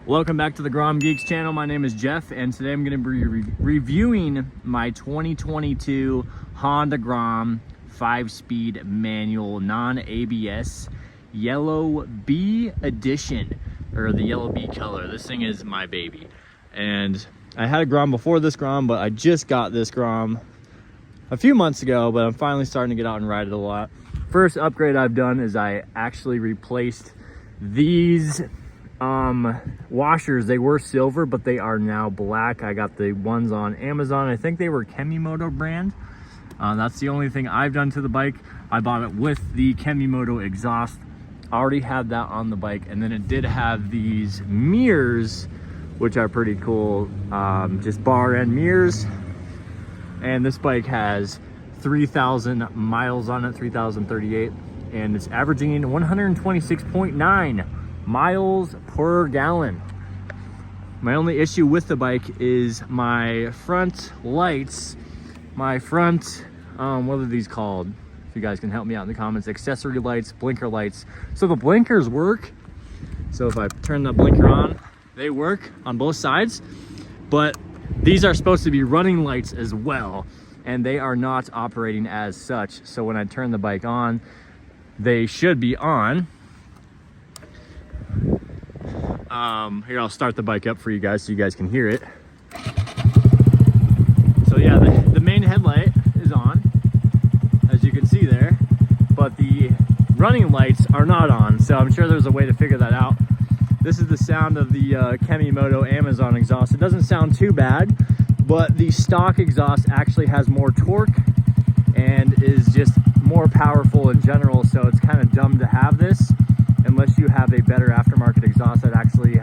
Welcome back to the GromGeekz channel. My name is Jeff, and today I'm going to be reviewing my 2022 Honda Grom 5-speed manual non-ABS yellow B edition, or the yellow B color. This thing is my baby, and I had a Grom before this Grom, but I just got this Grom a few months ago, but I'm finally starting to get out and ride it a lot. First upgrade I've done is I actually replaced these washers. They were silver, but they are now black. I got the ones on Amazon. I think they were Kemimoto brand. That's the only thing I've done to the bike. I bought it with the Kemimoto exhaust. I already had that on the bike, and then it did have these mirrors, which are pretty cool. Just bar end mirrors. And this bike has 3,000 miles on it, 3,038, and it's averaging 126.9 miles per gallon. My only issue with the bike is my front lights, my front, what are these called? If you guys can help me out in the comments, accessory lights, blinker lights. So the blinkers work. So if I turn the blinker on, they work on both sides, but these are supposed to be running lights as well, and they are not operating as such. So when I turn the bike on, they should be on. Here, I'll start the bike up for you guys so you guys can hear it. So yeah, the main headlight is on, as you can see there, but the running lights are not on. So I'm sure there's a way to figure that out. This is the sound of the Kemimoto Amazon exhaust. It doesn't sound too bad, but the stock exhaust actually has more torque and is just more powerful in general. So it's kind of dumb to have this unless you have a better aftermarket exhaust that actually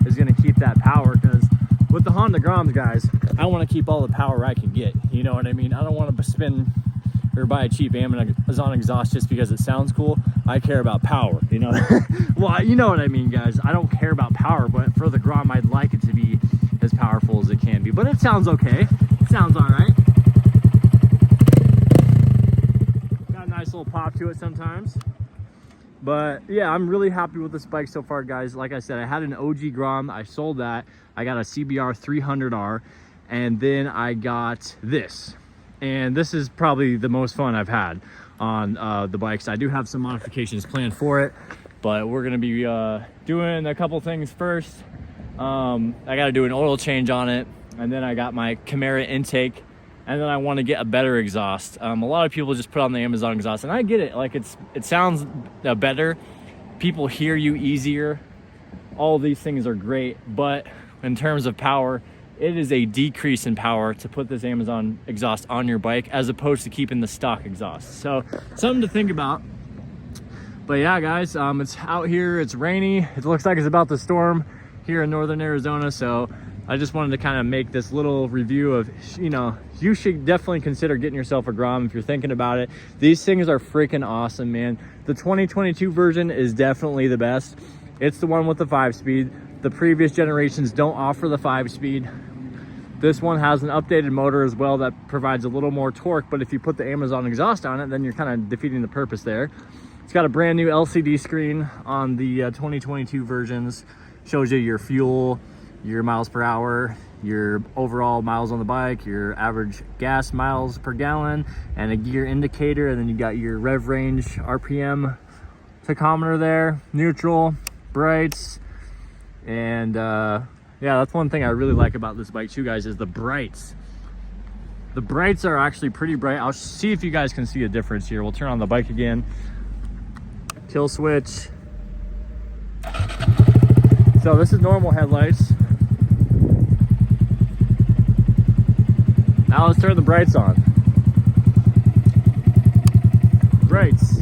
is going to keep that power. Because with the Honda Groms, guys, I want to keep all the power I can get. You know what I mean? I don't want to spend or buy a cheap Amazon exhaust just because it sounds cool. I care about power, you know. Well, you know what I mean, guys. I don't care about power, but for the Grom, I'd like it to be as powerful as it can be. But it sounds okay. It sounds all right. Got a nice little pop to it sometimes. But yeah, I'm really happy with this bike so far, guys. Like I said, I had an OG Grom. I sold that. I got a CBR 300R, and then I got this. And this is probably the most fun I've had on the bikes. I do have some modifications planned for it, but we're gonna be doing a couple things first. I gotta do an oil change on it, and then I got my Camaro intake, and then I want to get a better exhaust. A lot of people just put on the Amazon exhaust, and I get it. Like, it sounds better. People hear you easier. All of these things are great, but in terms of power, it is a decrease in power to put this Amazon exhaust on your bike as opposed to keeping the stock exhaust. So something to think about. But yeah, guys, it's out here, it's rainy. It looks like it's about to storm here in northern Arizona. So I just wanted to kind of make this little review of, you know, you should definitely consider getting yourself a Grom if you're thinking about it. These things are freaking awesome, man. The 2022 version is definitely the best. It's the one with the 5-speed. The previous generations don't offer the 5-speed. This one has an updated motor as well that provides a little more torque, but if you put the Amazon exhaust on it, then you're kind of defeating the purpose there. It's got a brand new LCD screen on the 2022 versions. Shows you your fuel, your miles per hour, your overall miles on the bike, your average gas miles per gallon, and a gear indicator. And then you got your rev range RPM tachometer there, neutral, brights, and yeah, that's one thing I really like about this bike too, guys, is the brights. The brights are actually pretty bright. I'll see if you guys can see a difference here. We'll turn on the bike again. Kill switch. So this is normal headlights. Now let's turn the brights on. Brights.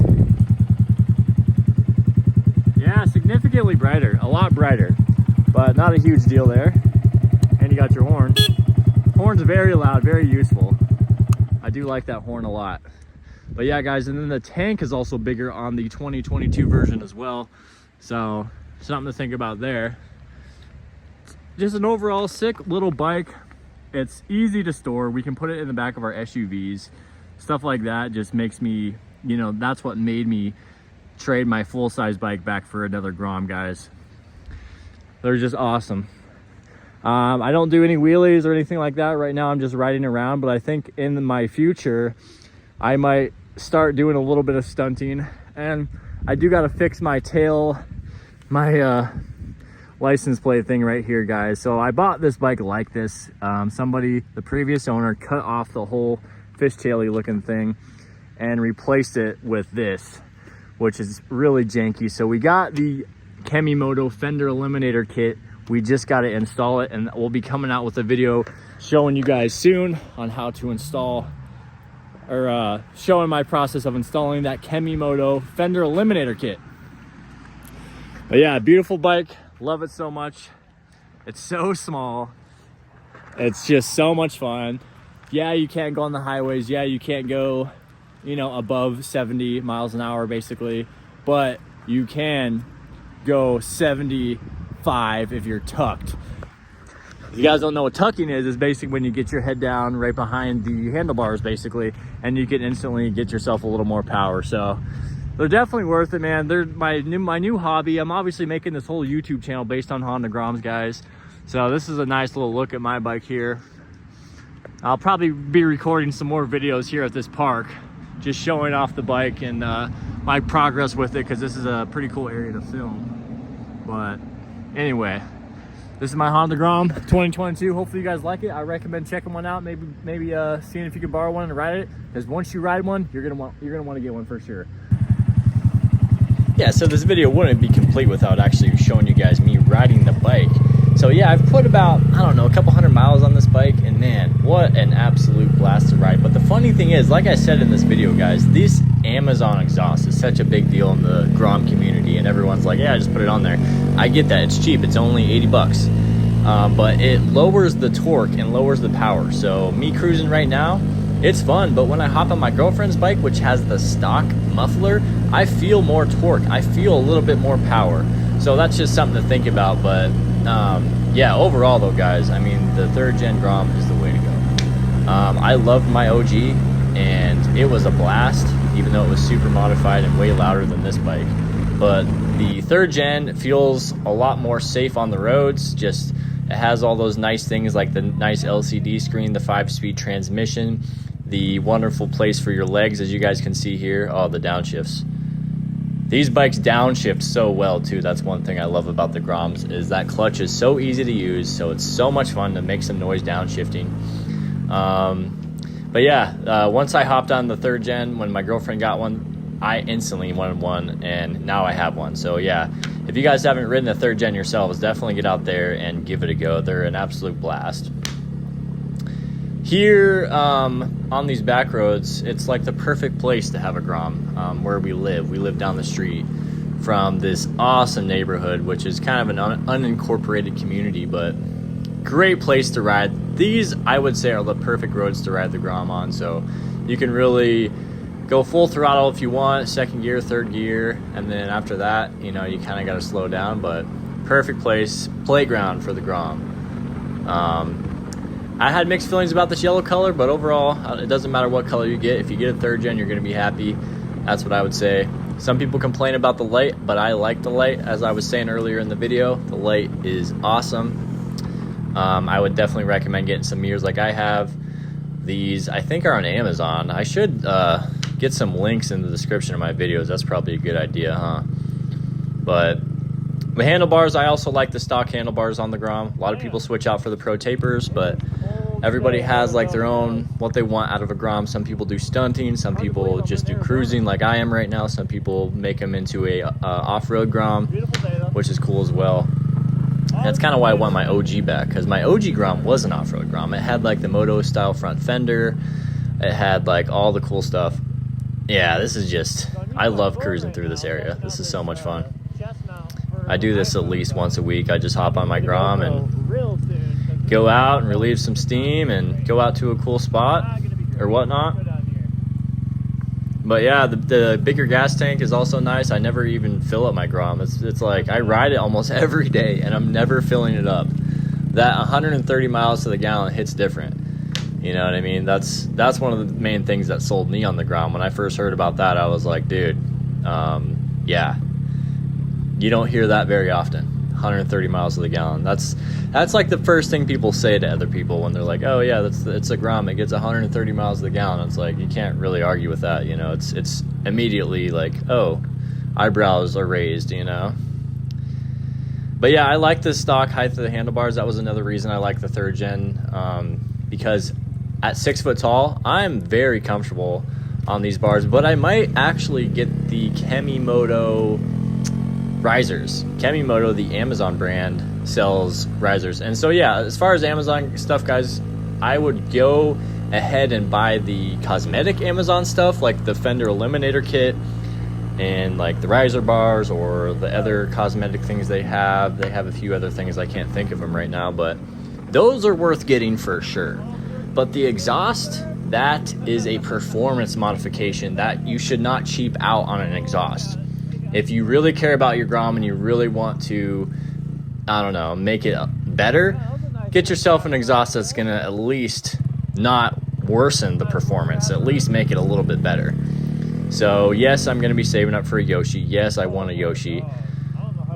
Yeah, significantly brighter, a lot brighter, but not a huge deal there. And you got your horn. Horn's very loud, very useful. I do like that horn a lot. But yeah, guys, and then the tank is also bigger on the 2022 version as well. So something to think about there. Just an overall sick little bike. It's easy to store. We can put it in the back of our SUVs. Stuff like that just makes me, you know, that's what made me trade my full-size bike back for another Grom, guys. They're just awesome. I don't do any wheelies or anything like that right now. I'm just riding around, but I think in my future I might start doing a little bit of stunting. And I do got to fix my tail, my license plate thing right here, guys. So I bought this bike like this. The previous owner, cut off the whole fishtaily looking thing and replaced it with this, which is really janky. So we got the Kemimoto fender eliminator kit. We just got to install it, and we'll be coming out with a video showing you guys soon on how to install, or showing my process of installing that Kemimoto fender eliminator kit. But yeah, beautiful bike. Love it so much. It's so small. It's just so much fun. Yeah, you can't go on the highways. Yeah, you can't go, you know, above 70 miles an hour basically, but you can go 75 if you're tucked. If you guys don't know what tucking is basically when you get your head down right behind the handlebars basically, and you can instantly get yourself a little more power. So they're definitely worth it, man. They're my new hobby. I'm obviously making this whole YouTube channel based on Honda Groms, guys. So this is a nice little look at my bike here. I'll probably be recording some more videos here at this park, just showing off the bike and my progress with it, because this is a pretty cool area to film. But anyway, this is my Honda Grom 2022. Hopefully you guys like it. I recommend checking one out. Maybe seeing if you can borrow one and ride it, because once you ride one, you're gonna want to get one for sure. Yeah, so this video wouldn't be complete without actually showing you guys me riding the bike. So yeah, I've put about, I don't know, a couple hundred miles on this bike, and man, what an absolute blast to ride. But the funny thing is, like I said in this video, guys, this Amazon exhaust is such a big deal in the Grom community, and everyone's like, yeah, just put it on there. I get that, it's cheap, it's only 80 bucks. But it lowers the torque and lowers the power. So me cruising right now, it's fun, but when I hop on my girlfriend's bike, which has the stock muffler, I feel more torque. I feel a little bit more power. So that's just something to think about. But yeah, overall though, guys, I mean, the 3rd gen Grom is the way to go. I loved my OG, and it was a blast, even though it was super modified and way louder than this bike. But the 3rd gen feels a lot more safe on the roads. Just, it has all those nice things like the nice LCD screen, the 5-speed transmission, the wonderful place for your legs, as you guys can see here. Oh, the downshifts. These bikes downshift so well too. That's one thing I love about the Groms, is that clutch is so easy to use, so it's so much fun to make some noise downshifting. But yeah, once I hopped on the 3rd gen, when my girlfriend got one, I instantly wanted one, and now I have one. So yeah, if you guys haven't ridden the 3rd gen yourselves, definitely get out there and give it a go. They're an absolute blast. Here on these back roads, it's like the perfect place to have a Grom. Where we live down the street from this awesome neighborhood, which is kind of an unincorporated community, but great place to ride. These, I would say, are the perfect roads to ride the Grom on. So you can really go full throttle if you want, 2nd gear, 3rd gear, and then after that, you know, you kind of got to slow down. But perfect playground for the Grom. I had mixed feelings about this yellow color, but overall, it doesn't matter what color you get. If you get a 3rd gen, you're going to be happy. That's what I would say. Some people complain about the light, but I like the light. As I was saying earlier in the video, the light is awesome. I would definitely recommend getting some mirrors like I have. These, I think, are on Amazon. I should get some links in the description of my videos. That's probably a good idea, huh? But the handlebars, I also like the stock handlebars on the Grom. A lot of people switch out for the pro tapers, but everybody has like their own, what they want out of a Grom. Some people do stunting, some people just do cruising like I am right now. Some people make them into a off-road Grom, which is cool as well. That's kind of why I want my OG back, because my OG Grom was an off-road Grom. It had like the moto style front fender. It had like all the cool stuff. Yeah, this is just, I love cruising through this area. This is so much fun. I do this at least once a week. I just hop on my Grom and go out and relieve some steam and go out to a cool spot or whatnot. But yeah, the bigger gas tank is also nice. I never even fill up my Grom. It's like I ride it almost every day and I'm never filling it up. That 130 miles to the gallon hits different. You know what I mean? That's one of the main things that sold me on the Grom. When I first heard about that, I was like, dude, yeah. You don't hear that very often. 130 miles to the gallon. That's like the first thing people say to other people when they're like, oh yeah, it's a Grom, it gets 130 miles to the gallon. It's like, you can't really argue with that, you know. It's immediately like, oh, eyebrows are raised, you know. But yeah, I like the stock height of the handlebars. That was another reason I like the 3rd gen, because at 6 foot tall, I'm very comfortable on these bars, but I might actually get the Kemimoto risers. Kemimoto, the Amazon brand, sells risers. And so yeah, as far as Amazon stuff, guys, I would go ahead and buy the cosmetic Amazon stuff, like the fender eliminator kit and like the riser bars or the other cosmetic things they have. They have a few other things, I can't think of them right now, but those are worth getting for sure. But the exhaust, that is a performance modification that you should not cheap out on an exhaust. If you really care about your Grom and you really want to, I don't know, make it better, get yourself an exhaust that's gonna at least not worsen the performance, at least make it a little bit better. So yes, I'm gonna be saving up for a Yoshi. Yes, I want a Yoshi.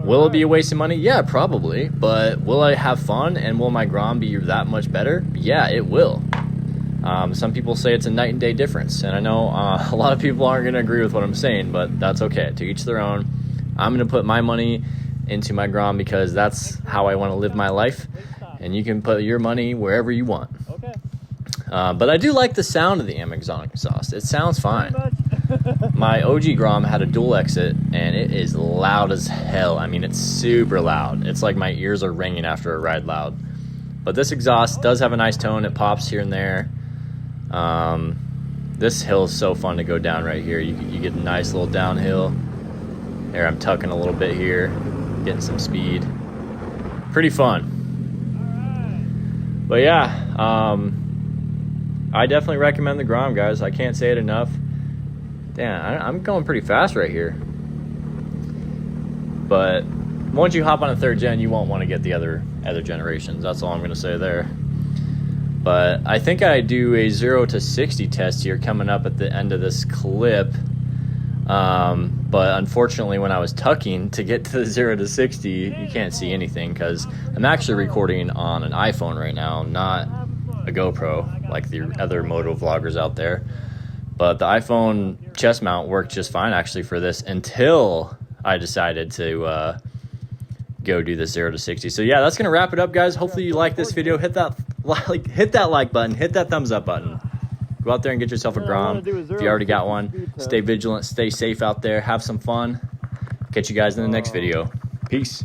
Will it be a waste of money? Yeah, probably. But will I have fun, and will my Grom be that much better? Yeah, it will. Some people say it's a night and day difference, and I know a lot of people aren't going to agree with what I'm saying, but that's okay. To each their own. I'm going to put my money into my Grom because that's how I want to live my life, and you can put your money wherever you want. Okay. But I do like the sound of the Amazon exhaust. It sounds fine. My OG Grom had a dual exit, and it is loud as hell. I mean, it's super loud. It's like my ears are ringing after a ride loud. But this exhaust does have a nice tone. It pops here and there. This hill is so fun to go down right here. You get a nice little downhill. There, I'm tucking a little bit here, getting some speed. Pretty fun. But yeah, I definitely recommend the Grom, guys. I can't say it enough. Damn, I'm going pretty fast right here. But once you hop on a 3rd gen, you won't want to get the other generations. That's all I'm going to say there. But I think I do a 0 to 60 test here coming up at the end of this clip. But unfortunately, when I was tucking to get to the 0 to 60, you can't see anything because I'm actually recording on an iPhone right now, not a GoPro like the other moto vloggers out there. But the iPhone chest mount worked just fine actually for this until I decided to go do the 0 to 60. So yeah, that's gonna wrap it up, guys. Hopefully you like this video. Hit that like button, hit that thumbs up button. Go out there and get yourself a Grom. If you already got one, stay vigilant, stay safe out there, have some fun. Catch you guys in the next video. Peace.